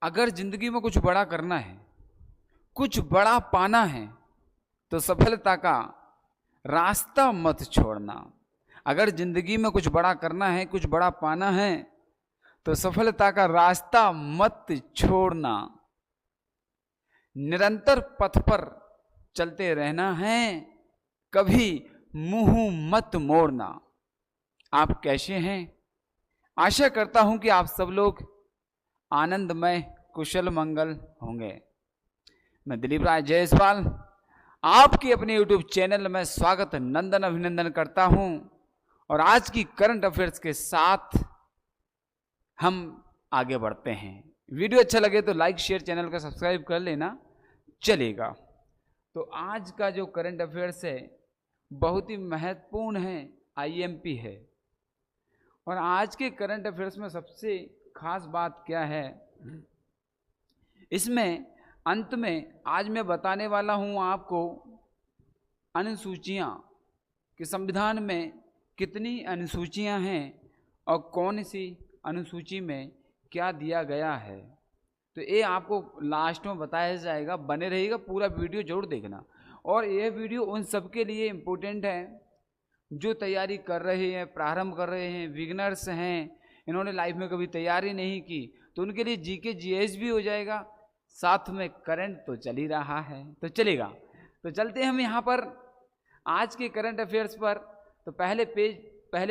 अगर जिंदगी में कुछ बड़ा करना है, कुछ बड़ा पाना है, तो सफलता का रास्ता मत छोड़ना। अगर जिंदगी में कुछ बड़ा करना है, कुछ बड़ा पाना है, तो सफलता का रास्ता मत छोड़ना। निरंतर पथ पर चलते रहना है, कभी मुंह मत मोड़ना। आप कैसे हैं? आशा करता हूं कि आप सब लोग आनंदमय कुशल मंगल होंगे। मैं दिलीप राय जायसवाल आपके अपने YouTube चैनल में स्वागत नंदन अभिनंदन करता हूं। और आज की करंट अफेयर्स के साथ हम आगे बढ़ते हैं। वीडियो अच्छा लगे तो लाइक शेयर, चैनल को सब्सक्राइब कर लेना, चलेगा। तो आज का जो करंट अफेयर्स है बहुत ही महत्वपूर्ण है, IMP है। और आज के करंट अफेयर्स में सबसे खास बात क्या है, इसमें अंत में आज मैं बताने वाला हूं आपको अनुसूचियां कि संविधान में कितनी अनुसूचियां हैं और कौन सी अनुसूची में क्या दिया गया है। तो ये आपको लास्ट में बताया जाएगा, बने रहिएगा, पूरा वीडियो जरूर देखना। और यह वीडियो उन सबके लिए इम्पोर्टेंट है जो तैयारी कर रहे हैं, प्रारंभ कर रहे हैं, बिगिनर्स हैं, इन्होंने लाइफ में कभी तैयारी नहीं की, तो उनके लिए GK GS भी हो जाएगा, साथ में करंट तो चल ही रहा है, तो चलेगा। तो चलते हैं हम यहाँ पर आज के करंट अफेयर्स पर। तो पहले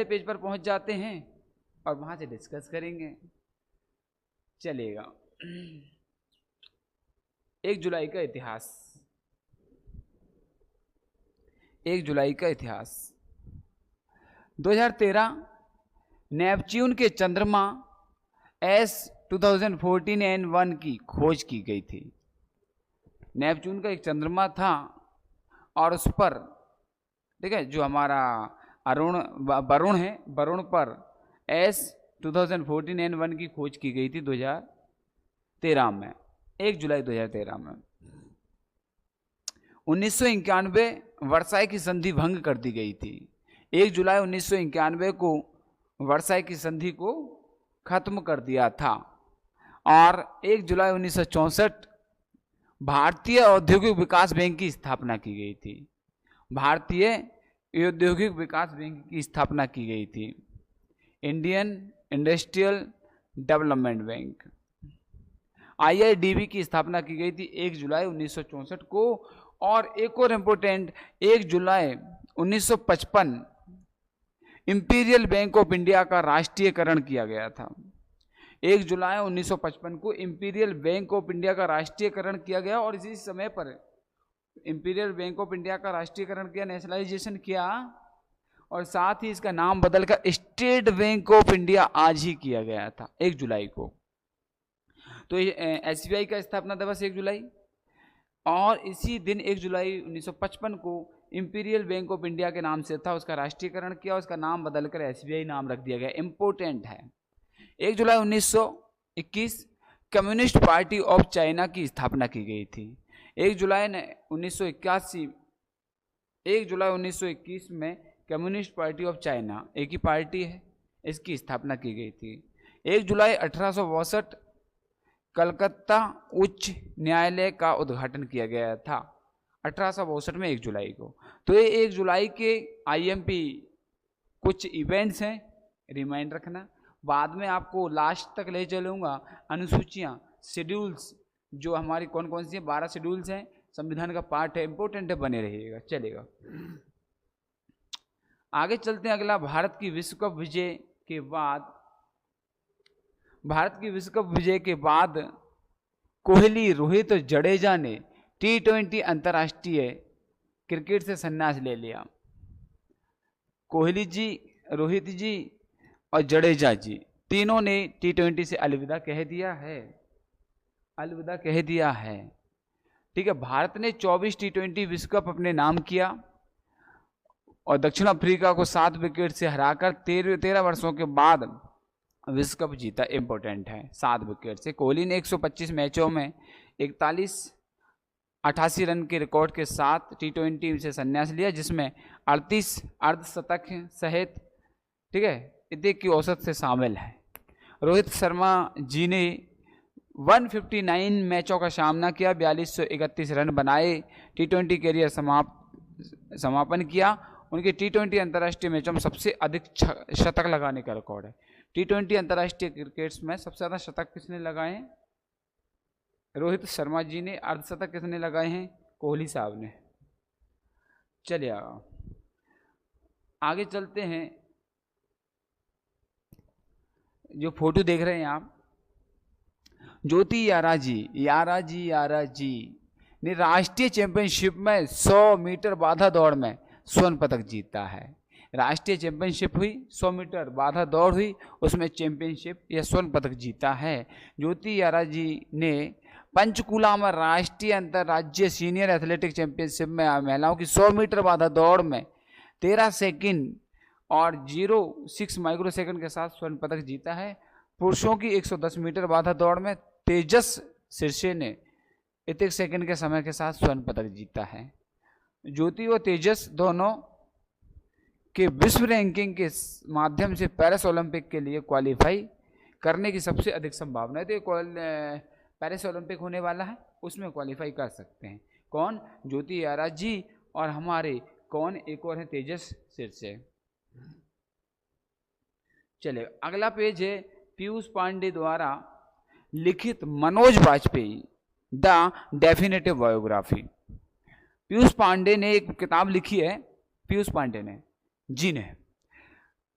पेज पर पहुँच जाते हैं और वहाँ से डिस्कस करेंगे, चलेगा। 1 जुलाई का इतिहास। 1 जुलाई का इतिहास 2013 नेपच्यून के चंद्रमा S2014N1 की खोज की गई थी। नेपच्यून का एक चंद्रमा था और उस पर, ठीक है, जो हमारा वरुण है, वरुण पर S2014N1 की खोज की गई थी 2013 में, 1 जुलाई 2013 में। 1991 वर्साई की संधि भंग कर दी गई थी। 1 जुलाई 1991 को वर्साई की संधि को खत्म कर दिया था। और 1 जुलाई 1964 भारतीय औद्योगिक विकास बैंक की स्थापना की गई थी। भारतीय औद्योगिक विकास बैंक की स्थापना की गई थी, Indian industrial development bank, IIDB की स्थापना की गई थी 1 जुलाई 1964 को। और एक और important, 1 July 1955 imperial bank of India का राष्ट्रीयकरण किया गया था। 1 जुलाई 1955 को इंपीरियल बैंक ऑफ इंडिया का राष्ट्रीयकरण किया गया। और इसी समय पर इंपीरियल बैंक ऑफ इंडिया का राष्ट्रीयकरण किया, नेशनलाइजेशन किया, और साथ ही इसका नाम बदलकर स्टेट बैंक ऑफ इंडिया आज ही किया गया था 1 जुलाई को। तो SBI का स्थापना दिवस 1 जुलाई, और इसी दिन 1 जुलाई 1955 को इंपीरियल बैंक ऑफ इंडिया के नाम से था, उसका राष्ट्रीयकरण किया, उसका नाम बदलकर SBI नाम रख दिया गया। इंपॉर्टेंट है। 1 जुलाई 1921 कम्युनिस्ट पार्टी ऑफ चाइना की स्थापना की गई थी। 1 जुलाई 1921 में कम्युनिस्ट पार्टी ऑफ चाइना, एक ही पार्टी है, इसकी स्थापना की गई थी। 1 जुलाई 1862 कलकत्ता उच्च न्यायालय का उद्घाटन किया गया था, 1862 में 1 जुलाई को। तो ये 1 जुलाई के IMP कुछ इवेंट्स हैं, रिमाइंड रखना। बाद में आपको लास्ट तक ले चलूँगा, अनुसूचियाँ, शेड्यूल्स जो हमारी कौन कौन सी हैं, 12 शेड्यूल्स हैं, संविधान का पार्ट है, इंपॉर्टेंट है, बने रहिएगा, चलेगा। आगे चलते हैं। अगला, भारत की विश्व कप विजय के बाद कोहली, रोहित और जडेजा ने T20 अंतर्राष्ट्रीय क्रिकेट से संन्यास ले लिया। कोहली जी, रोहित जी और जडेजा जी तीनों ने T20 से अलविदा कह दिया है, ठीक है। भारत ने 24 T20 विश्व कप अपने नाम किया और दक्षिण अफ्रीका को 7 विकेट से हराकर 13 वर्षों के बाद विश्व कप जीता। इंपॉर्टेंट है, 7 विकेट से। कोहली ने 125 मैचों में 88 रन के रिकॉर्ड के साथ T20 से संन्यास लिया, जिसमें 38 अर्धशतक सहित, ठीक है, इतने की औसत से शामिल है। रोहित शर्मा जी ने 159 मैचों का सामना किया, 4231 रन बनाए, टी20 कैरियर समापन किया। उनके टी20 अंतर्राष्ट्रीय मैचों में सबसे अधिक शतक लगाने का रिकॉर्ड है। टी20 अंतर्राष्ट्रीय क्रिकेट्स में सबसे ज़्यादा शतक किसने लगाए हैं? रोहित शर्मा जी ने। अर्धशतक किसने लगाए हैं? कोहली साहब ने। चलिए आगे चलते हैं। जो फोटो देख रहे हैं आप, ज्योति यारा जी ने राष्ट्रीय चैंपियनशिप में 100 मीटर बाधा दौड़ में स्वर्ण पदक जीता है। राष्ट्रीय चैंपियनशिप हुई, 100 मीटर बाधा दौड़ हुई, उसमें चैंपियनशिप या स्वर्ण पदक जीता है। ज्योति यारा जी ने पंचकुला में राष्ट्रीय अंतर्राज्यीय सीनियर एथलेटिक चैंपियनशिप में महिलाओं की 100 मीटर बाधा दौड़ में 13 सेकंड और 0.6 माइक्रो सेकंड के साथ स्वर्ण पदक जीता है। पुरुषों की 110 मीटर बाधा दौड़ में तेजस सिरसे ने 1 सेकंड के समय के साथ स्वर्ण पदक जीता है। ज्योति और तेजस दोनों के विश्व रैंकिंग के माध्यम से पेरिस ओलंपिक के लिए क्वालिफाई करने की सबसे अधिक संभावना है। तो पेरिस ओलंपिक होने वाला है, उसमें क्वालिफाई कर सकते हैं। कौन? ज्योति यारा जी और हमारे कौन एक और है, तेजस सिरसे। चलिए अगला पेज है पीयूष पांडे द्वारा लिखित Manoj Vajpayee the definitive biography. Piyush Pandey ने एक किताब लिखी है, पीयूष पांडे ने जी ने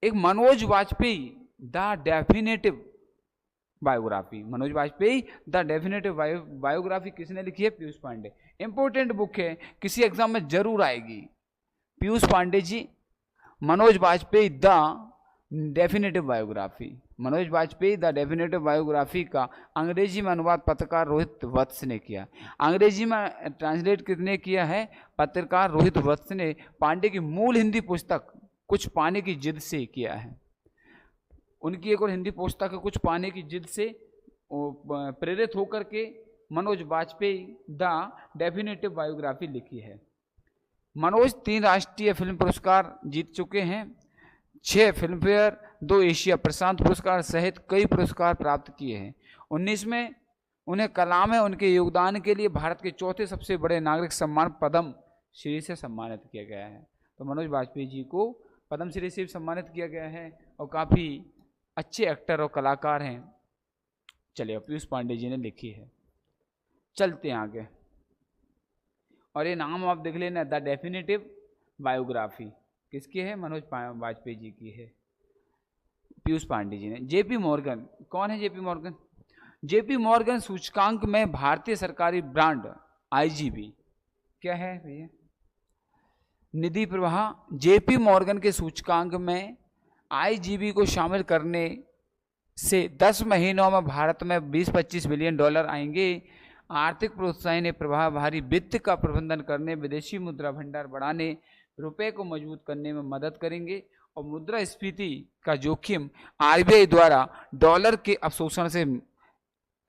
एक Manoj Vajpayee the definitive biography. Manoj Vajpayee the definitive biography किसने लिखी है? पीयूष पांडे। इंपॉर्टेंट बुक है, किसी एग्जाम में जरूर आएगी। Piyush Pandey ji, Manoj Vajpayee the definitive biography. Manoj Vajpayee the definitive biography का अंग्रेजी में अनुवाद पत्रकार रोहित वत्स ने किया। अंग्रेजी में ट्रांसलेट किसने किया है? पत्रकार रोहित वत्स ने पांडे की मूल हिंदी पुस्तक कुछ पाने की जिद से किया है। उनकी एक और हिंदी पुस्तक है कुछ पाने की जिद से प्रेरित होकर के Manoj Vajpayee the definitive biography लिखी है। मनोज 3 राष्ट्रीय फिल्म पुरस्कार जीत चुके हैं, 6 फिल्मफेयर, 2 एशिया प्रशांत पुरस्कार सहित कई पुरस्कार प्राप्त किए हैं। 19 में उन्हें कलाम है उनके योगदान के लिए भारत के चौथे सबसे बड़े नागरिक सम्मान पद्म श्री से सम्मानित किया गया है। तो मनोज वाजपेयी जी को पद्म श्री से सम्मानित किया गया है और काफ़ी अच्छे एक्टर और कलाकार हैं। चलिए पीयूष पांडे जी ने लिखी है। चलते हैं आगे, और ये नाम आप देख लेना, द डेफिनेटिव बायोग्राफी किसकी है? मनोज वाजपेयी जी की है, पीयूष पांडे जी ने। जेपी मॉर्गन, कौन है जेपी मॉर्गन? जेपी मॉर्गन सूचकांक में भारतीय सरकारी ब्रांड आईजीबी क्या है भैया? निधि प्रवाह। जेपी मॉर्गन के सूचकांक में आईजीबी को शामिल करने से 10 महीनों में भारत में 20-25 बिलियन डॉलर आएंगे। आर्थिक प्रोत्साहन प्रभावकारी वित्त का प्रबंधन करने, विदेशी मुद्रा भंडार बढ़ाने, रुपए को मजबूत करने में मदद करेंगे और मुद्रास्फीति का जोखिम आरबीआई द्वारा डॉलर के अवशोषण से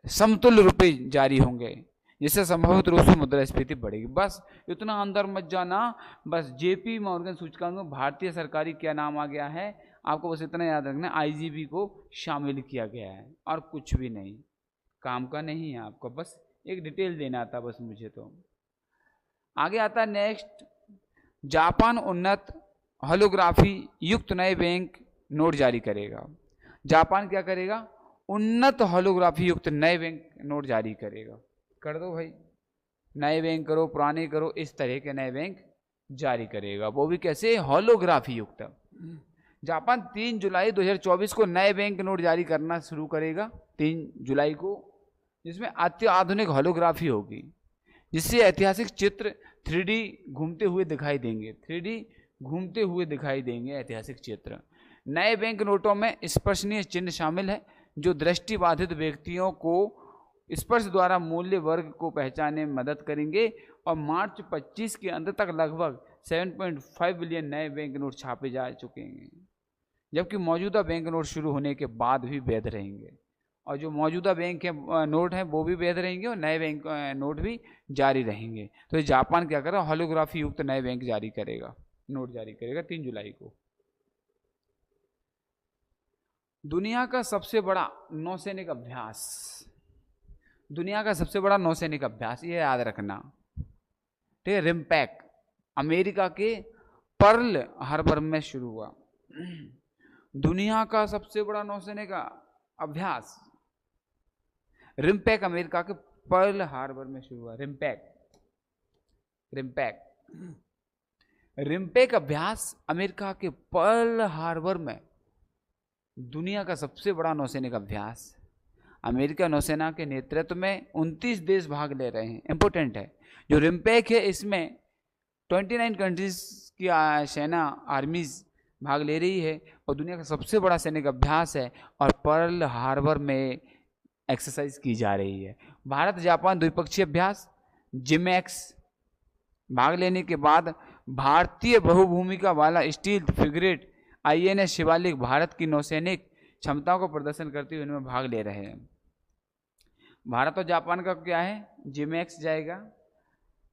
समतुल्य रुपए जारी होंगे, जिससे संभवत रूप से मुद्रास्फीति बढ़ेगी। बस इतना अंदर मत जाना, बस जेपी मॉर्गन सूचकांक में भारतीय सरकारी क्या नाम आ गया है, आपको बस इतना याद रखना, आईजीबी को शामिल किया गया है और कुछ भी नहीं, काम का नहीं है आपको, बस एक डिटेल देना था बस मुझे। तो आगे आता है नेक्स्ट, जापान उन्नत होलोग्राफी युक्त नए बैंक नोट जारी करेगा। जापान क्या करेगा? उन्नत होलोग्राफी युक्त नए बैंक नोट जारी करेगा। कर दो भाई, नए बैंक करो, पुराने करो, इस तरह के नए बैंक जारी करेगा, वो भी कैसे? होलोग्राफी युक्त। जापान 3 जुलाई 2024 को नए बैंक नोट जारी करना शुरू करेगा, 3 जुलाई को, जिसमें अत्याधुनिक होलोग्राफी होगी, जिससे ऐतिहासिक चित्र 3D घूमते हुए दिखाई देंगे, 3D घूमते हुए दिखाई देंगे ऐतिहासिक चित्र। नए बैंक नोटों में स्पर्शनीय चिन्ह शामिल है जो दृष्टिबाधित व्यक्तियों को स्पर्श द्वारा मूल्य वर्ग को पहचानने में मदद करेंगे और मार्च 25 के अंत तक लगभग 7.5 बिलियन नए बैंक नोट छापे जा चुके हैं, जबकि मौजूदा बैंक नोट शुरू होने के बाद भी वैध रहेंगे, और जो मौजूदा बैंक है नोट हैं वो भी वैध रहेंगे और नए बैंक नोट भी जारी रहेंगे। तो जापान क्या करेगा? होलोग्राफी युक्त नए बैंक जारी करेगा, नोट जारी करेगा 3 जुलाई को। दुनिया का सबसे बड़ा नौसैनिक अभ्यास, दुनिया का सबसे बड़ा नौसैनिक अभ्यास, ये याद रखना, ठीक है। रिम्पैक अमेरिका के पर्ल हार्बर में शुरू हुआ। दुनिया का सबसे बड़ा नौसैनिक अभ्यास रिम्पैक अमेरिका के पर्ल हार्बर में शुरू हुआ। रिम्पैक अभ्यास अमेरिका के पर्ल हार्बर में दुनिया का सबसे बड़ा नौसैनिक अभ्यास। अमेरिका नौसेना के नेतृत्व में 29 देश भाग ले रहे हैं। इंपॉर्टेंट है, जो रिम्पैक है इसमें 29 कंट्रीज की सेना आर्मीज भाग ले रही है और दुनिया का सबसे बड़ा सैनिक अभ्यास है और पर्ल हार्बर में एक्सरसाइज की जा रही है। भारत जापान द्विपक्षीय अभ्यास जिमैक्स भाग लेने के बाद भारतीय बहुभूमिका वाला steel frigate INS Shivalik Bharat की नौसैनिक क्षमताओं को प्रदर्शन करते हुए इनमें भाग ले रहे हैं। भारत और जापान का क्या है, जिमैक्स जाएगा,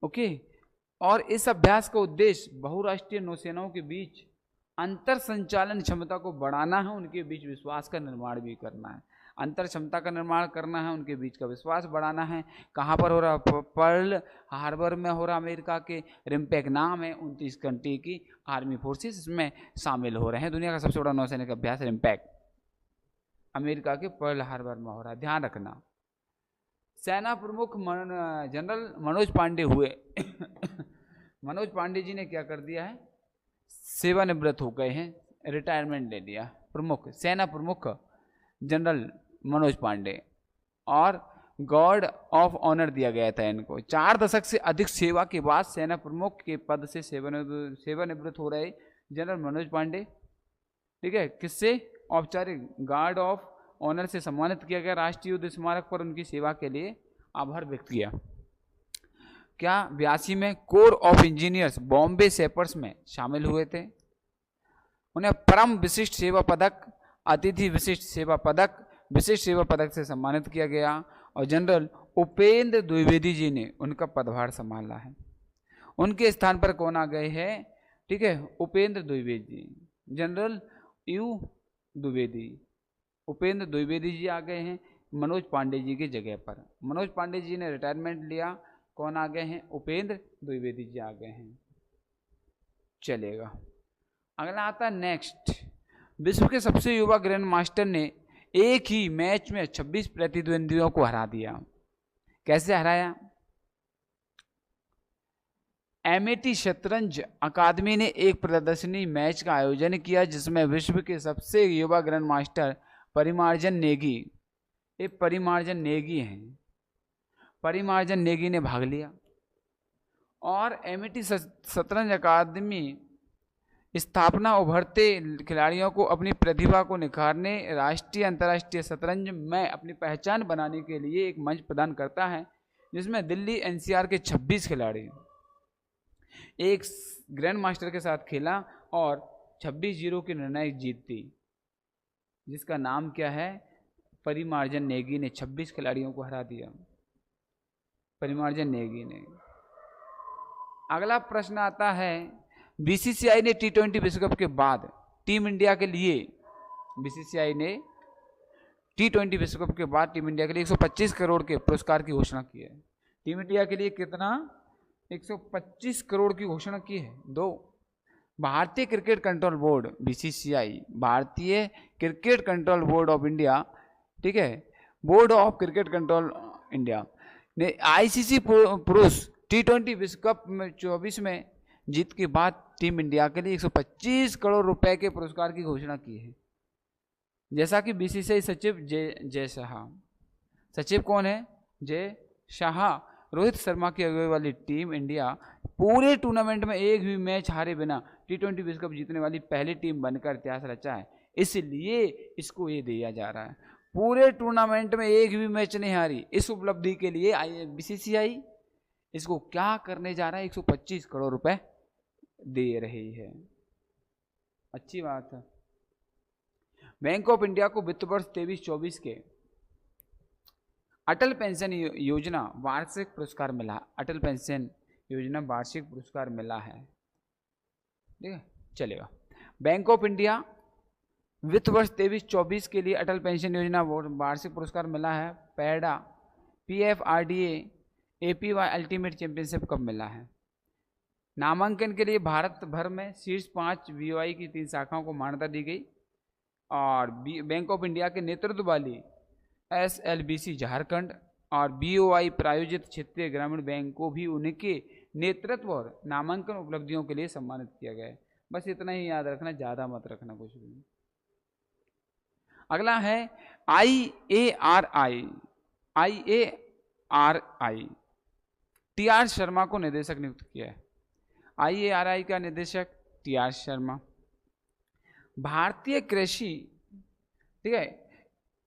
ओके। और इस अभ्यास का उद्देश्य बहुराष्ट्रीय नौसेनाओं के बीच अंतर संचालन क्षमता को बढ़ाना है, उनके बीच विश्वास का निर्माण भी करना है। अंतर क्षमता का निर्माण करना है, उनके बीच का विश्वास बढ़ाना है। कहाँ पर हो रहा, पर्ल हार्बर में हो रहा। अमेरिका के रिम्पैक नाम है, 29 कंट्री की आर्मी फोर्सेस इसमें शामिल हो रहे हैं। दुनिया का सबसे बड़ा नौसैनिक अभ्यास रिम्पैक अमेरिका के पर्ल हार्बर में हो रहा है, ध्यान रखना। सेना प्रमुख जनरल मनोज पांडे हुए। मनोज पांडे जी ने क्या कर दिया है, सेवानिवृत्त हो गए हैं, रिटायरमेंट ले लिया। प्रमुख सेना प्रमुख जनरल मनोज पांडे, और गॉर्ड ऑफ ऑनर दिया गया था इनको। 4 दशक से अधिक सेवा के बाद सेना प्रमुख के पद से सेवानिवृत्त हो रहे जनरल मनोज पांडे, ठीक है। किससे, औपचारिक गार्ड ऑफ ऑनर से सम्मानित किया गया। राष्ट्रीय युद्ध स्मारक पर उनकी सेवा के लिए आभार व्यक्त किया। क्या 82 में कोर ऑफ इंजीनियर्स बॉम्बे सेपर्स में शामिल हुए थे। उन्हें परम विशिष्ट सेवा पदक, अतिथि विशिष्ट सेवा पदक, विशिष्ट सेवा पदक से सम्मानित किया गया और जनरल उपेंद्र द्विवेदी जी ने उनका पदभार संभाला है। उनके स्थान पर कौन आ गए हैं, ठीक है, उपेंद्र द्विवेदी, जनरल यू द्विवेदी, उपेंद्र द्विवेदी जी आ गए हैं मनोज पांडे जी की जगह पर। मनोज पांडे जी ने रिटायरमेंट लिया, कौन आ गए हैं, उपेंद्र द्विवेदी जी आ गए हैं। चलेगा, अगला आता है नेक्स्ट। विश्व के सबसे युवा ग्रैंड मास्टर ने एक ही मैच में 26 प्रतिद्वंदियों को हरा दिया। कैसे हराया, MIT शतरंज अकादमी ने एक प्रदर्शनी मैच का आयोजन किया जिसमें विश्व के सबसे युवा ग्रैंड मास्टर परिमार्जन नेगी, ये परिमार्जन नेगी हैं, परिमार्जन नेगी ने भाग लिया। और MIT शतरंज अकादमी स्थापना उभरते खिलाड़ियों को अपनी प्रतिभा को निखारने, राष्ट्रीय अंतर्राष्ट्रीय शतरंज में अपनी पहचान बनाने के लिए एक मंच प्रदान करता है, जिसमें दिल्ली NCR के 26 खिलाड़ी एक ग्रैंड मास्टर के साथ खेला और 26-0 की निर्णायक जीती, जिसका नाम क्या है, परिमार्जन नेगी ने 26 खिलाड़ियों को हरा दिया, परिमार्जन नेगी ने। अगला प्रश्न आता है, BCCI ने T20 विश्व कप के बाद टीम इंडिया के लिए, BCCI ने T20 विश्व कप के बाद टीम इंडिया के लिए 125 करोड़ के पुरस्कार की घोषणा की है। टीम इंडिया के लिए कितना, 125 करोड़ की घोषणा की है। 2, भारतीय क्रिकेट कंट्रोल बोर्ड BCCI, भारतीय cricket control board of India, ठीक है, board of cricket control India ने ICC पुरुष T20 विश्व कप में 24 में जीत के बाद टीम इंडिया के लिए 125 करोड़ रुपए के पुरस्कार की घोषणा की है। जैसा कि BCCI सचिव जय शाह, सचिव कौन है, जय शाह, रोहित शर्मा की अगुवाई वाली टीम इंडिया पूरे टूर्नामेंट में एक भी मैच हारे बिना T20 विश्व कप जीतने वाली पहली टीम बनकर इतिहास रचा है, इसलिए इसको ये दिया जा रहा है। पूरे टूर्नामेंट में एक भी मैच नहीं हारी, इस उपलब्धि के लिए BCCI इसको क्या करने जा रहा है, 125 करोड़ रुपए दे रही है। अच्छी बात है। बैंक ऑफ इंडिया को वित्त वर्ष 23-24 के अटल पेंशन योजना वार्षिक पुरस्कार मिला। अटल पेंशन योजना वार्षिक पुरस्कार मिला है, ठीक है, चलेगा। बैंक ऑफ इंडिया वित्त वर्ष 23-24 के लिए अटल पेंशन योजना वार्षिक पुरस्कार मिला है। पैडा PFRDA APY अल्टीमेट चैंपियनशिप कब मिला है? नामांकन के लिए भारत भर में शीर्ष 5 BOI की 3 शाखाओं को मान्यता दी गई और बैंक ऑफ इंडिया के नेतृत्व वाली SLBC झारखंड और BOI प्रायोजित क्षेत्रीय ग्रामीण बैंक को भी उनके नेतृत्व और नामांकन उपलब्धियों के लिए सम्मानित किया गया है। बस इतना ही याद रखना, ज़्यादा मत रखना कुछ भी। अगला है IARI। TR शर्मा को निदेशक नियुक्त किया है। IARI का निदेशक TR शर्मा। भारतीय कृषि, ठीक है,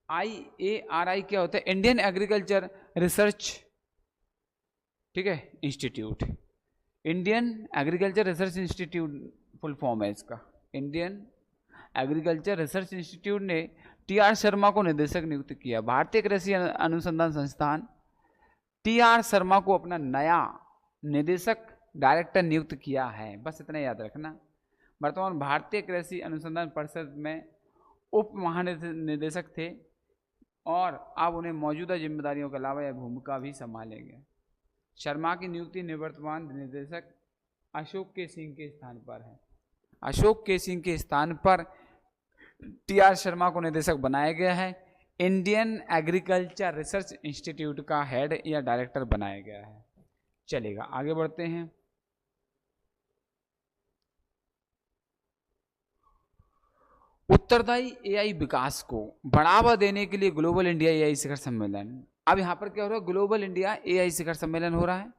IARI क्या होता है? इंडियन एग्रीकल्चर रिसर्च, ठीक है, institute. Indian agriculture research institute full form है इसका। इंडियन एग्रीकल्चर रिसर्च इंस्टीट्यूट ने TR शर्मा को निदेशक नियुक्त किया। भारतीय कृषि अनुसंधान संस्थान TR शर्मा को अपना नया निदेशक डायरेक्टर नियुक्त किया है। बस इतना याद रखना। वर्तमान भारतीय कृषि अनुसंधान परिषद में उप महानिदेशक थे और अब उन्हें मौजूदा जिम्मेदारियों के अलावा यह भूमिका भी संभालेंगे। शर्मा की नियुक्ति निवर्तमान निदेशक अशोक के सिंह के स्थान पर है। अशोक के सिंह के स्थान पर TR शर्मा को निदेशक बनाया गया है। इंडियन एग्रीकल्चर रिसर्च इंस्टीट्यूट का हेड या डायरेक्टर बनाया गया है। चलेगा, आगे बढ़ते हैं। उत्तरदायी AI विकास को बढ़ावा देने के लिए ग्लोबल इंडिया AI शिखर सम्मेलन। अब यहाँ पर क्या हो रहा है? ग्लोबल इंडिया AI शिखर सम्मेलन हो रहा है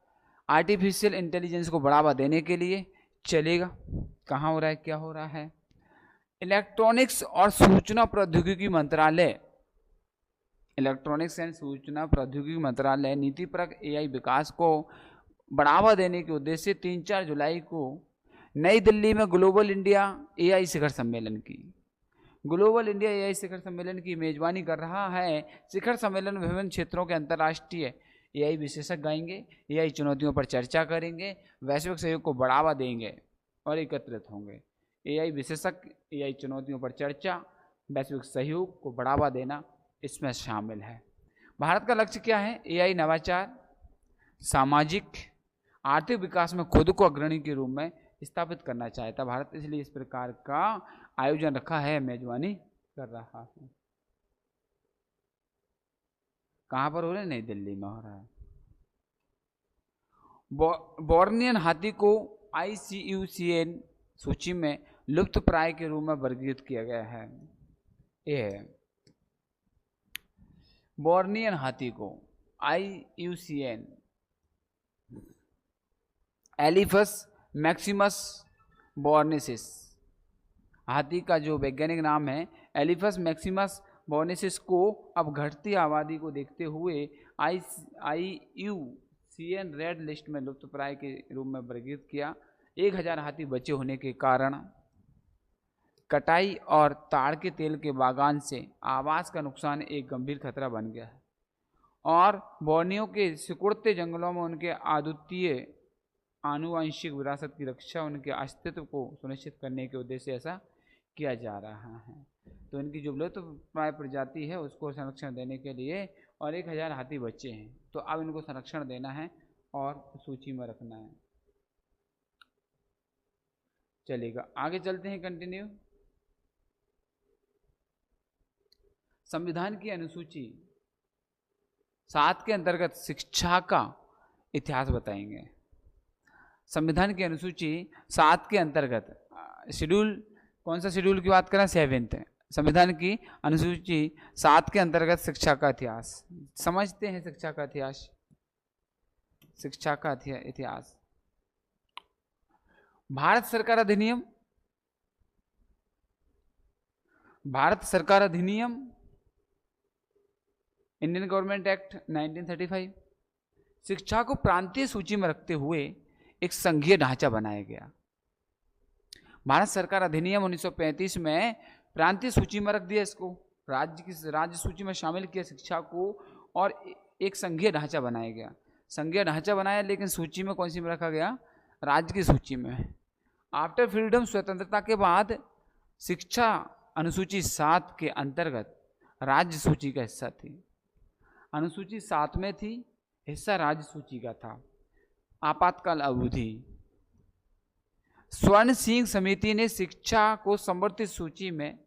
आर्टिफिशियल इंटेलिजेंस को बढ़ावा देने के लिए। चलेगा, कहाँ हो रहा है, क्या हो रहा है? इलेक्ट्रॉनिक्स और सूचना प्रौद्योगिकी मंत्रालय, इलेक्ट्रॉनिक्स एंड सूचना प्रौद्योगिकी मंत्रालय नीतिपरक AI विकास को बढ़ावा देने के उद्देश्य से 3-4 जुलाई को नई दिल्ली में ग्लोबल इंडिया AI शिखर सम्मेलन की, ग्लोबल इंडिया AI शिखर सम्मेलन की मेजबानी कर रहा है। शिखर सम्मेलन में विभिन्न क्षेत्रों के अंतर्राष्ट्रीय AI विशेषज्ञ आएंगे, AI चुनौतियों पर चर्चा करेंगे, वैश्विक सहयोग को बढ़ावा देंगे और एकत्रित होंगे। AI विशेषज्ञ, AI चुनौतियों पर चर्चा, वैश्विक सहयोग को बढ़ावा देना इसमें शामिल है। भारत का लक्ष्य क्या है? AI नवाचार, सामाजिक आर्थिक विकास में खुद को अग्रणी के रूप में स्थापित करना चाहता भारत, इसलिए इस प्रकार का आयोजन रखा है, मेजबानी कर रहा है। कहाँ पर हो रहा है? नई दिल्ली में हो रहा है। बोर्नियन हाथी को IUCN सूची में लुप्त प्राय के रूप में वर्गीकृत किया गया है। यह है बोर्नियन हाथी को IUCN एलिफस मैक्सिमस बोर्नेसिस, हाथी का जो वैज्ञानिक नाम है एलिफस मैक्सिमस बोर्नेसिस को अब घटती आबादी को देखते हुए IUCN रेड लिस्ट में लुप्त प्राय के रूप में वर्गीकृत किया। 1000 हाथी बचे होने के कारण कटाई और ताड़ के तेल के बागान से आवास का नुकसान एक गंभीर खतरा बन गया है और बोर्नियो के सिकुड़ते जंगलों में उनके अद्वितीय आनुवंशिक विरासत की रक्षा, उनके अस्तित्व को सुनिश्चित करने के उद्देश्य से ऐसा किया जा रहा है। तो इनकी जो लुप्त प्राय प्रजाति है उसको संरक्षण देने के लिए, और 1000 हाथी बच्चे हैं, तो अब इनको संरक्षण देना है और सूची में रखना है। चलेगा, आगे चलते हैं, कंटिन्यू। संविधान की अनुसूची 7 के अंतर्गत शिक्षा का इतिहास बताएंगे। संविधान की अनुसूची 7 के अंतर्गत शेड्यूल, कौन सा शेड्यूल की बात करें? 7th। संविधान की अनुसूची 7 के अंतर्गत शिक्षा का इतिहास समझते हैं। शिक्षा का इतिहास, शिक्षा का इतिहास। भारत सरकार अधिनियम, भारत सरकार अधिनियम, इंडियन गवर्नमेंट एक्ट 1935 शिक्षा को प्रांतीय सूची में रखते हुए एक संघीय ढांचा बनाया गया। भारत सरकार अधिनियम 1935 में प्रांतीय सूची में रख दिया, इसको राज्य सूची में शामिल किया शिक्षा को, और एक संघीय ढांचा बनाया गया। संघीय ढांचा बनाया, लेकिन सूची में कौन सी में रखा गया? राज्य की सूची में। आफ्टर फ्रीडम, स्वतंत्रता के बाद शिक्षा अनुसूची 7 के अंतर्गत राज्य सूची का हिस्सा थी। अनुसूची 7 में थी, हिस्सा राज्य सूची का था। आपातकाल अवधि, स्वर्ण सिंह समिति ने शिक्षा को संवर्धित सूची में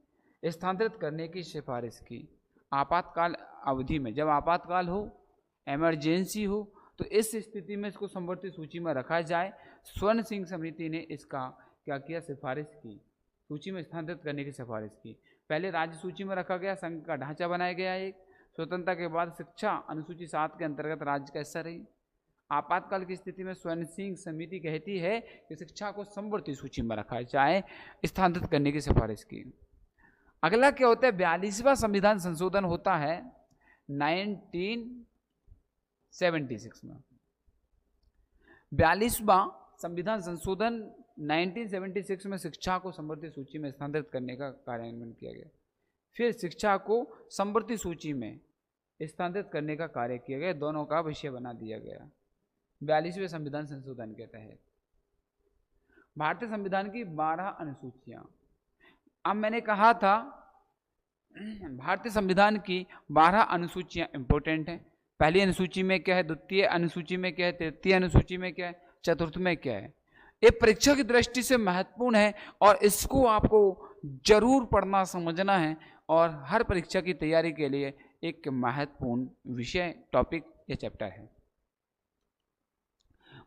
स्थानांतरित करने की सिफारिश की। आपातकाल अवधि में, जब आपातकाल हो, इमरजेंसी हो, तो इस स्थिति में इसको संवर्धित सूची में रखा जाए। स्वर्ण सिंह समिति ने इसका क्या किया, सिफारिश की, सूची में स्थानांतरित करने की सिफारिश की। पहले राज्य सूची में रखा गया, संघ का ढांचा बनाया गया। एक स्वतंत्रता के बाद शिक्षा अनुसूची 7 के अंतर्गत राज्य का हिस्सा रही। आपातकाल की स्थिति में स्वर्ण सिंह समिति कहती है कि शिक्षा को संवर्धित सूची में रखा जाए, स्थानांतरित करने की सिफारिश की। अगला क्या होता है, 42वां संविधान संशोधन होता है 1976 में। 42वां संविधान संशोधन 1976 में शिक्षा को संवर्धित सूची में स्थानांतरित करने का कार्यान्वयन किया गया। फिर शिक्षा को संवर्धित सूची में स्थानांतरित करने का कार्य किया गया, दोनों का विषय बना दिया गया 42वें संविधान संशोधन के तहत। भारतीय संविधान की 12 अनुसूचियां। अब मैंने कहा था भारतीय संविधान की 12 अनुसूचियां इंपॉर्टेंट हैं। पहली अनुसूची में क्या है, द्वितीय अनुसूची में क्या है, तृतीय अनुसूची में क्या है, चतुर्थ में क्या है। ये परीक्षा की दृष्टि से महत्वपूर्ण है और इसको आपको जरूर पढ़ना समझना है, और हर परीक्षा की तैयारी के लिए एक महत्वपूर्ण विषय, टॉपिक या चैप्टर है।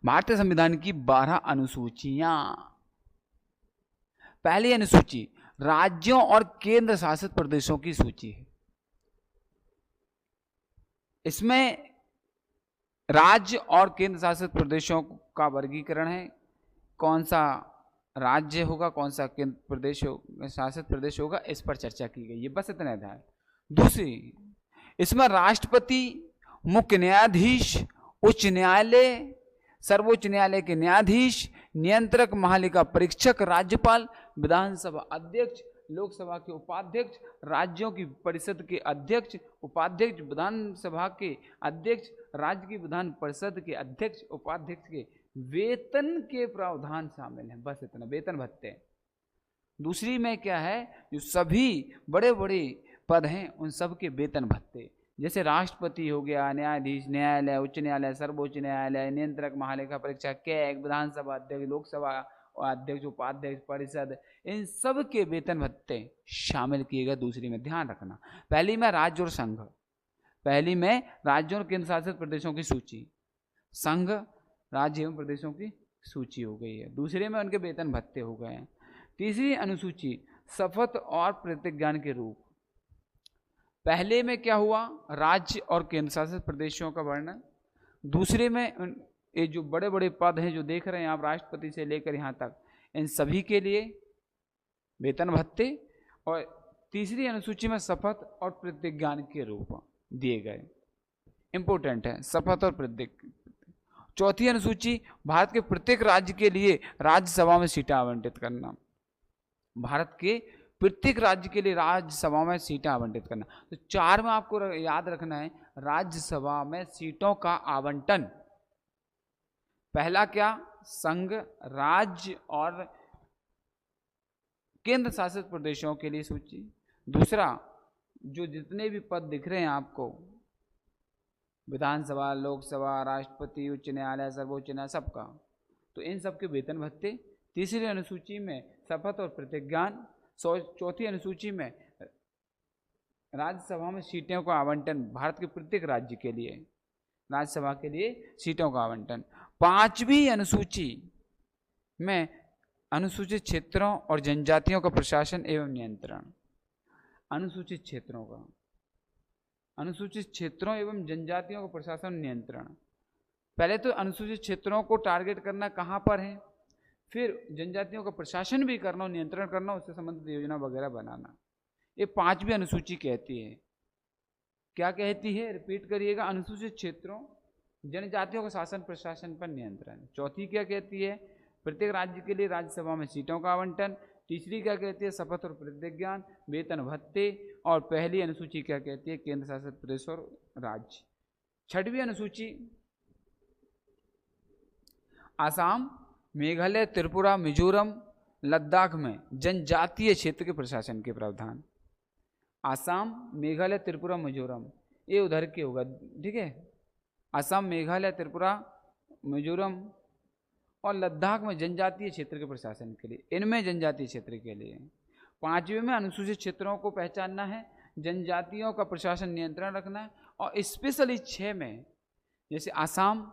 भारतीय संविधान की 12 अनुसूचियां। पहली अनुसूची राज्यों और केंद्र शासित प्रदेशों की सूची है। इसमें राज्य और केंद्र शासित प्रदेशों का वर्गीकरण है, कौन सा राज्य होगा, कौन सा केंद्र प्रदेश शासित प्रदेश होगा, इस पर चर्चा की गई है। बस इतना था। दूसरी, इसमें राष्ट्रपति, मुख्य न्यायाधीश, उच्च न्यायालय, सर्वोच्च न्यायालय के न्यायाधीश, नियंत्रक, महालेखा परीक्षक, राज्यपाल, विधानसभा अध्यक्ष, लोकसभा के उपाध्यक्ष, राज्यों की परिषद के अध्यक्ष, उपाध्यक्ष, विधानसभा के अध्यक्ष, राज्य की विधान परिषद के अध्यक्ष, उपाध्यक्ष के वेतन के प्रावधान शामिल हैं। बस इतना, वेतन भत्ते। दूसरी में क्या है, जो सभी बड़े बड़े पद हैं उन सब के वेतन भत्ते, जैसे राष्ट्रपति हो गया, न्यायाधीश, न्यायालय, उच्च न्यायालय, सर्वोच्च न्यायालय, नियंत्रक, महालेखा परीक्षक, कैग, विधानसभा अध्यक्ष, लोकसभा अध्यक्ष, उपाध्यक्ष, परिषद, इन सब के वेतन भत्ते शामिल किए गए। दूसरी में ध्यान रखना, पहली में राज्य और संघ, पहली में राज्यों और केंद्र शासित प्रदेशों की सूची, संघ, राज्य एवं प्रदेशों की सूची हो गई है। दूसरे में उनके वेतन भत्ते हो गए हैं। तीसरी अनुसूची शपथ और प्रतिज्ञान के रूप। पहले में क्या हुआ, राज्य और केंद्र शासित प्रदेशों का वर्णन। दूसरे में ये जो बड़े बड़े पद हैं जो देख रहे हैं आप, राष्ट्रपति से लेकर यहाँ तक, इन सभी के लिए वेतन भत्ते। और तीसरी अनुसूची में शपथ और प्रतिज्ञान के रूप दिए गए, इंपॉर्टेंट है शपथ और प्रतिज्ञा। चौथी अनुसूची भारत के प्रत्येक राज्य के लिए राज्यसभा में सीटें आवंटित करना। भारत के प्रत्येक राज्य के लिए राज्यसभा में सीटें आवंटित करना। तो 4 में आपको याद रखना है, राज्यसभा में सीटों का आवंटन। पहला क्या, संघ, राज्य और केंद्र शासित प्रदेशों के लिए सूची। दूसरा, जो जितने भी पद दिख रहे हैं आपको, विधानसभा, लोकसभा, राष्ट्रपति, उच्च न्यायालय, सर्वोच्च न्यायालय, सबका, तो इन सबके वेतन भत्ते। तीसरी अनुसूची में शपथ और प्रतिज्ञान। चौथी अनुसूची में राज्यसभा में सीटों का आवंटन, भारत के प्रत्येक राज्य के लिए राज्यसभा के लिए सीटों का आवंटन। 5वीं अनुसूची में अनुसूचित क्षेत्रों और जनजातियों का प्रशासन एवं नियंत्रण। अनुसूचित क्षेत्रों का, अनुसूचित क्षेत्रों एवं जनजातियों का प्रशासन नियंत्रण। पहले तो अनुसूचित क्षेत्रों को टारगेट करना कहाँ पर है, फिर जनजातियों का प्रशासन भी करना और नियंत्रण करना, उससे संबंधित योजना वगैरह बनाना। ये 5वीं अनुसूची कहती है। क्या कहती है, रिपीट करिएगा, अनुसूचित क्षेत्रों, जनजातियों का शासन प्रशासन पर नियंत्रण। चौथी क्या कहती है, प्रत्येक राज्य के लिए राज्यसभा में सीटों का आवंटन। तीसरी क्या कहती है, शपथ और प्रतिज्ञान, वेतन भत्ते। और पहली अनुसूची क्या कहती है, केंद्र शासित प्रदेश और राज्य। 6वीं अनुसूची आसाम, मेघालय, त्रिपुरा, मिजोरम, लद्दाख में जनजातीय क्षेत्र के प्रशासन के प्रावधान। आसाम, मेघालय, त्रिपुरा, मिजोरम, ये उधर के होगा, ठीक है। असम, मेघालय, त्रिपुरा, मिजोरम और लद्दाख में जनजातीय क्षेत्र के प्रशासन के लिए, इनमें जनजातीय क्षेत्र के लिए। 5वें में अनुसूचित क्षेत्रों को पहचानना है, जनजातियों का प्रशासन नियंत्रण रखना है, और स्पेशली 6 में जैसे आसाम,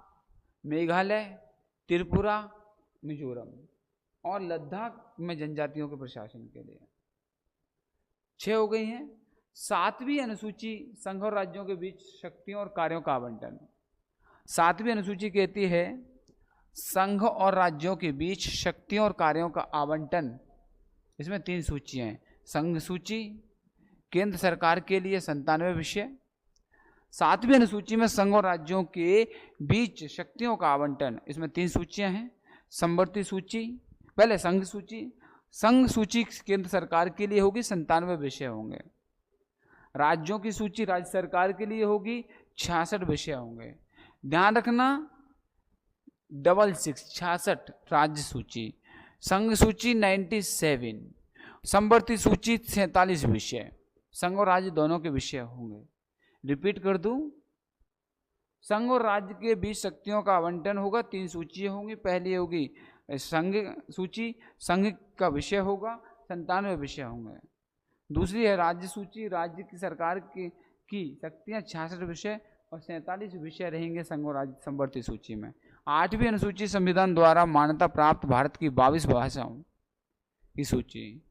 मेघालय, त्रिपुरा, मिजोरम और लद्दाख में जनजातियों के प्रशासन के लिए 6 हो गई हैं। 7वीं अनुसूची संघ और राज्यों के बीच शक्तियों और कार्यों का आवंटन। 7वीं अनुसूची कहती है संघ और राज्यों के बीच शक्तियों और कार्यों का आवंटन। इसमें 3 सूचियां हैं। संघ सूची, केंद्र सरकार के लिए 97 विषय। 7वीं अनुसूची में संघ और राज्यों के बीच शक्तियों का आवंटन, इसमें 3 सूचियां हैं। समवर्ती सूची, पहले संघ सूची। संघ सूची केंद्र सरकार के लिए होगी, 97 विषय होंगे। राज्यों की सूची राज्य सरकार के लिए होगी, 66 विषय होंगे। ध्यान रखना 66 राज्य सूची, संघ सूची 97, समवर्ती सूची 47 विषय, संघ और राज्य दोनों के विषय होंगे। रिपीट कर दूं, संघ और राज्य के बीच शक्तियों का आवंटन होगा, 3 सूचियां होंगी। पहली होगी संघ सूची, संघ का विषय होगा, 97 विषय होंगे। दूसरी है राज्य सूची, राज्य की सरकार की शक्तियां 66 विषय और 47 विषय रहेंगे संघ और राज्य समवर्ती सूची में। 8वीं अनुसूची संविधान द्वारा मान्यता प्राप्त भारत की 22 भाषाओं की सूची।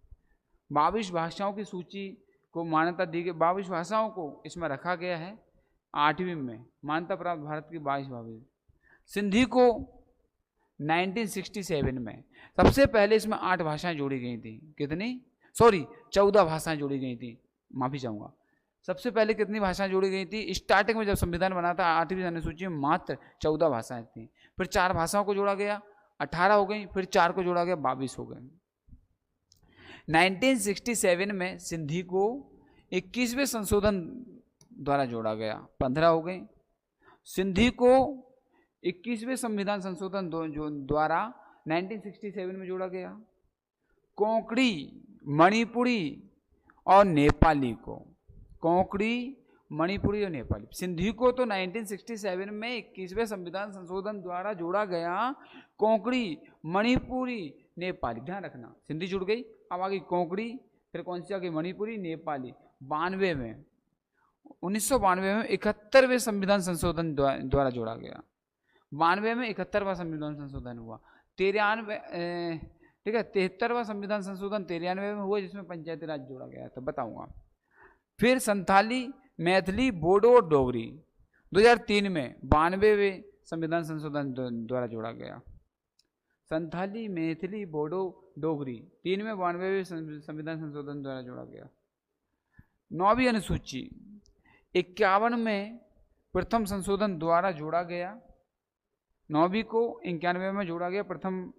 22 भाषाओं की सूची को मान्यता दी गई, 22 भाषाओं को इसमें रखा गया है। 8वीं में मान्यता प्राप्त भारत की 22। सिंधी को 1967 में सबसे पहले इसमें 8 भाषाएं जोड़ी गई थी। कितनी? 14 भाषाएं जोड़ी गई थी, माफी चाहूंगा। सबसे पहले कितनी भाषाएं जोड़ी गई थी? स्टार्टिंग में जब संविधान बना था 8वीं अनुसूची में मात्र 14 भाषाएं थी। फिर 4 भाषाओं को जोड़ा गया, 18 हो गई। फिर 4 को जोड़ा गया, 22 हो गए। 1967 में सिंधी को 21वें संशोधन द्वारा जोड़ा गया, 15 हो गई। सिंधी को 21वें संविधान संशोधन द्वारा 1967 में जोड़ा गया। कोंकणी, मणिपुरी और नेपाली को, कोंकणी, मणिपुरी और नेपाली, सिंधी को तो 1967 में 21वें संविधान संशोधन द्वारा जोड़ा गया। कोंकणी, मणिपुरी, नेपाली, ध्यान रखना सिंधी जुड़ गई। अब आ गई कोंकणी, फिर कौन सी आ गई? मणिपुरी, नेपाली। 92 में 1992 में 71वें संविधान संशोधन द्वारा जोड़ा गया। 92 में 71वां संविधान संशोधन हुआ। 93 ठीक है, 73वां संविधान संशोधन 93 में हुआ, जिसमें पंचायती राज जोड़ा गया, तो बताऊंगा। फिर संथाली, मैथिली, बोडो और डोगरी 2003 में 92वें संविधान संशोधन द्वारा जोड़ा गया। संथाली, मैथिली, बोडो, डोगरी 3 में 92वें संविधान संशोधन द्वारा जोड़ा गया। 9वीं अनुसूची 51 में प्रथम संशोधन द्वारा जोड़ा गया। 9वीं को 91 में जोड़ा गया प्रथम।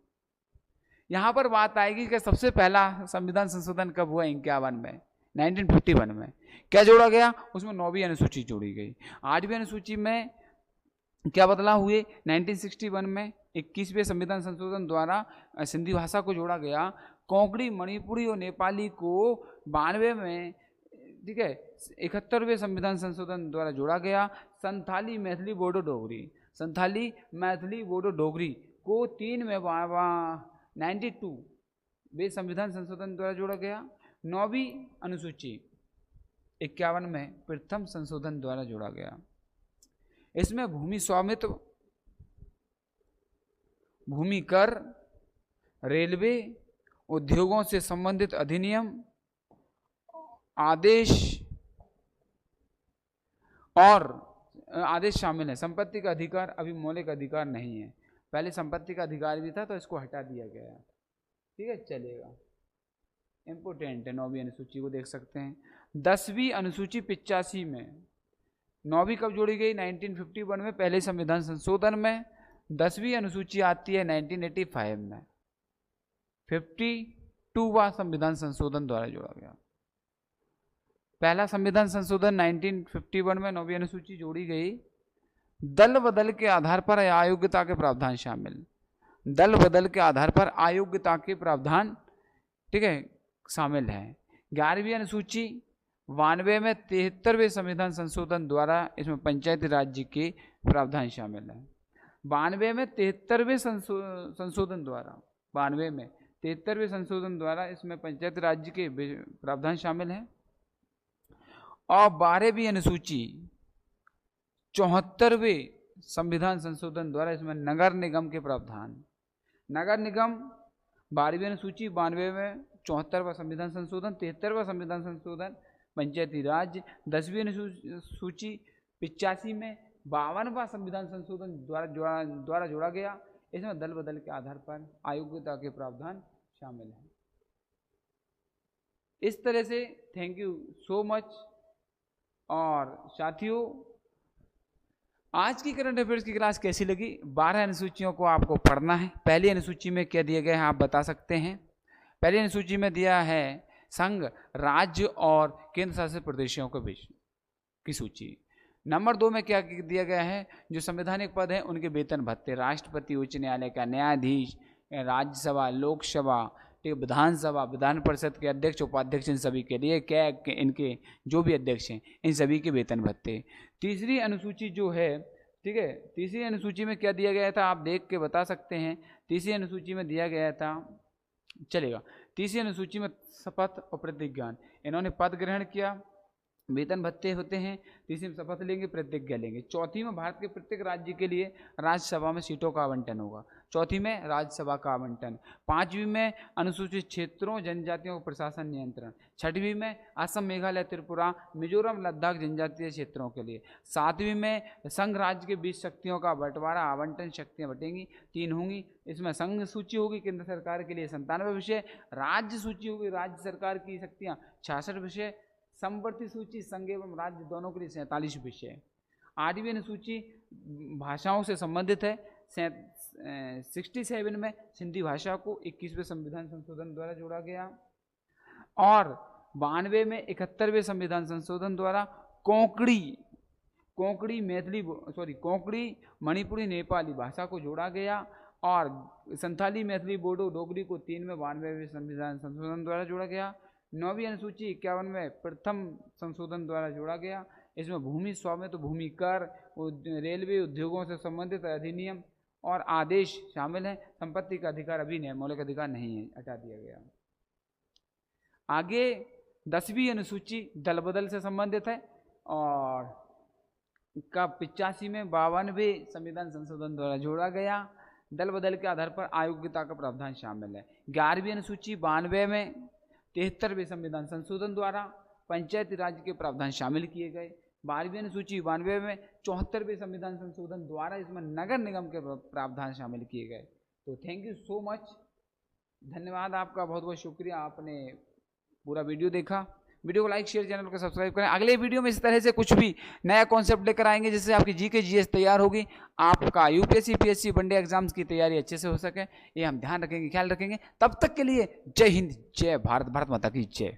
यहाँ पर बात आएगी कि सबसे पहला संविधान संशोधन कब हुआ? 51 में, 1951 में। क्या जोड़ा गया? उसमें 9वीं अनुसूची जोड़ी गई। 8वीं अनुसूची में क्या बदलाव हुए? 1961 में 21वें संविधान संशोधन द्वारा सिंधी भाषा को जोड़ा गया। कोंकणी, मणिपुरी और नेपाली को 92 में, ठीक है, 71वें संविधान संशोधन द्वारा जोड़ा गया। संथाली, मैथिली, बोडो, डोगरी, संथाली, मैथिली, बोडो, डोगरी को 3 में 92वें संविधान संशोधन द्वारा जोड़ा गया। 9वीं अनुसूची 51 में प्रथम संशोधन द्वारा जोड़ा गया। इसमें भूमि स्वामित्व, भूमि कर, रेलवे, उद्योगों से संबंधित अधिनियम, आदेश और आदेश शामिल है। संपत्ति का अधिकार अभी मौलिक अधिकार नहीं है, पहले संपत्ति का अधिकार भी था, तो इसको हटा दिया गया। ठीक है, चलेगा, इंपोर्टेंट है। 9वीं अनुसूची को देख सकते हैं। 10वीं अनुसूची 85 में, 9वीं कब जोड़ी गई? 1951 में, पहले संविधान संशोधन में। 10वीं अनुसूची आती है 1985 में, 52वां संविधान संशोधन द्वारा जोड़ा गया। पहला संविधान संशोधन 1951 में 9वीं अनुसूची जोड़ी गई। दल बदल के आधार पर अयोग्यता के प्रावधान शामिल, दल बदल के आधार पर अयोग्यता के प्रावधान, ठीक है, शामिल है। 11वीं अनुसूची 92 में 73वें संविधान संशोधन द्वारा इसमें पंचायती राज्य के प्रावधान शामिल है। 92 में 73वें संशोधन द्वारा 92 में 73वें संशोधन द्वारा इसमें पंचायती राज्य के प्रावधान शामिल है। और 12वीं अनुसूची 74वें संविधान संशोधन द्वारा इसमें नगर निगम के प्रावधान। नगर निगम 12वीं अनुसूची 92 में 74वां संविधान संशोधन, 73वां संविधान संशोधन पंचायती राज। 10वीं अनुसूची 85 में 52वां संविधान संशोधन द्वारा जोड़ा गया। इसमें दल बदल के आधार पर अयोग्यता के प्रावधान शामिल हैं। इस तरह से थैंक यू सो मच। और साथियों, आज की करंट अफेयर्स की क्लास कैसी लगी? 12 अनुसूचियों को आपको पढ़ना है। पहली अनुसूची में क्या दिया गया है आप बता सकते हैं? पहली अनुसूची में दिया है संघ, राज्य और केंद्र शासित प्रदेशों के बीच की सूची। नंबर 2 में क्या दिया गया है? जो संवैधानिक पद हैं उनके वेतन भत्ते, राष्ट्रपति, उच्च न्यायालय का न्यायाधीश, राज्यसभा, लोकसभा, विधानसभा, विधान परिषद के अध्यक्ष, उपाध्यक्ष, इन सभी के लिए क्या इनके जो भी अध्यक्ष हैं इन सभी के वेतन भत्ते। तीसरी अनुसूची जो है, ठीक है, तीसरी अनुसूची में क्या दिया गया था आप देख के बता सकते हैं। तीसरी अनुसूची में दिया गया था, चलेगा, तीसरी अनुसूची में शपथ और प्रतिज्ञा, इन्होंने पद ग्रहण किया, वेतन भत्ते होते हैं। तीसरी में शपथ लेंगे, प्रतिज्ञा लेंगे। चौथी में भारत के प्रत्येक राज्य के लिए राज्यसभा में सीटों का आवंटन होगा। चौथी में राज्यसभा का आवंटन। 5वीं में अनुसूचित क्षेत्रों जनजातियों का प्रशासन नियंत्रण। 6वीं में असम, मेघालय, त्रिपुरा, मिजोरम, लद्दाख जनजातीय क्षेत्रों के लिए। 7वीं में संघ राज्य के बीच शक्तियों का बंटवारा, आवंटन, शक्तियाँ बटेंगी 3 होंगी। इसमें संघ सूची होगी केंद्र सरकार के लिए 97 विषय, राज्य सूची होगी राज्य सरकार की शक्तियाँ 66 विषय, समवर्ती सूची संघ एवं राज्य दोनों के लिए 47 विषय। 8वीं अनुसूची भाषाओं से संबंधित है। 67 में सिंधी भाषा को 21वें संविधान संशोधन द्वारा जोड़ा गया। और 92 में 71वें संविधान संशोधन द्वारा कोंकणी मणिपुरी नेपाली भाषा को जोड़ा गया। और संथाली, मैथिली, बोडो, डोगरी को 3 में 92वें संविधान संशोधन द्वारा जोड़ा गया। 9वीं अनुसूची 51 में प्रथम संशोधन द्वारा जोड़ा गया। इसमें भूमि स्वामित्व, भूमि कर, रेलवे, उद्योगों से संबंधित अधिनियम और आदेश शामिल हैं। संपत्ति का अधिकार अभी नहीं, मौलिक अधिकार नहीं है, हटा दिया गया। आगे 10वीं अनुसूची दल बदल से संबंधित है और का 85 में 52वें संविधान संशोधन द्वारा जोड़ा गया। दल बदल के आधार पर अयोग्यता का प्रावधान शामिल है। 11वीं अनुसूची 92 में 73वें संविधान संशोधन द्वारा पंचायती राज्य के प्रावधान शामिल किए गए। 12वीं अनुसूची 92 में 74वें संविधान संशोधन द्वारा इसमें नगर निगम के प्रावधान शामिल किए गए। तो थैंक यू सो मच, धन्यवाद आपका, बहुत बहुत शुक्रिया, आपने पूरा वीडियो देखा। वीडियो को लाइक, शेयर, चैनल को सब्सक्राइब करें। अगले वीडियो में इस तरह से कुछ भी नया कॉन्सेप्ट लेकर आएंगे जिससे आपकी जीके जीएस तैयार होगी, आपका यूपीएससी पीएससी वनडे एग्जाम्स की तैयारी अच्छे से हो सके, ये हम ध्यान रखेंगे, ख्याल रखेंगे। तब तक के लिए जय हिंद, जय भारत, भारत माता की जय।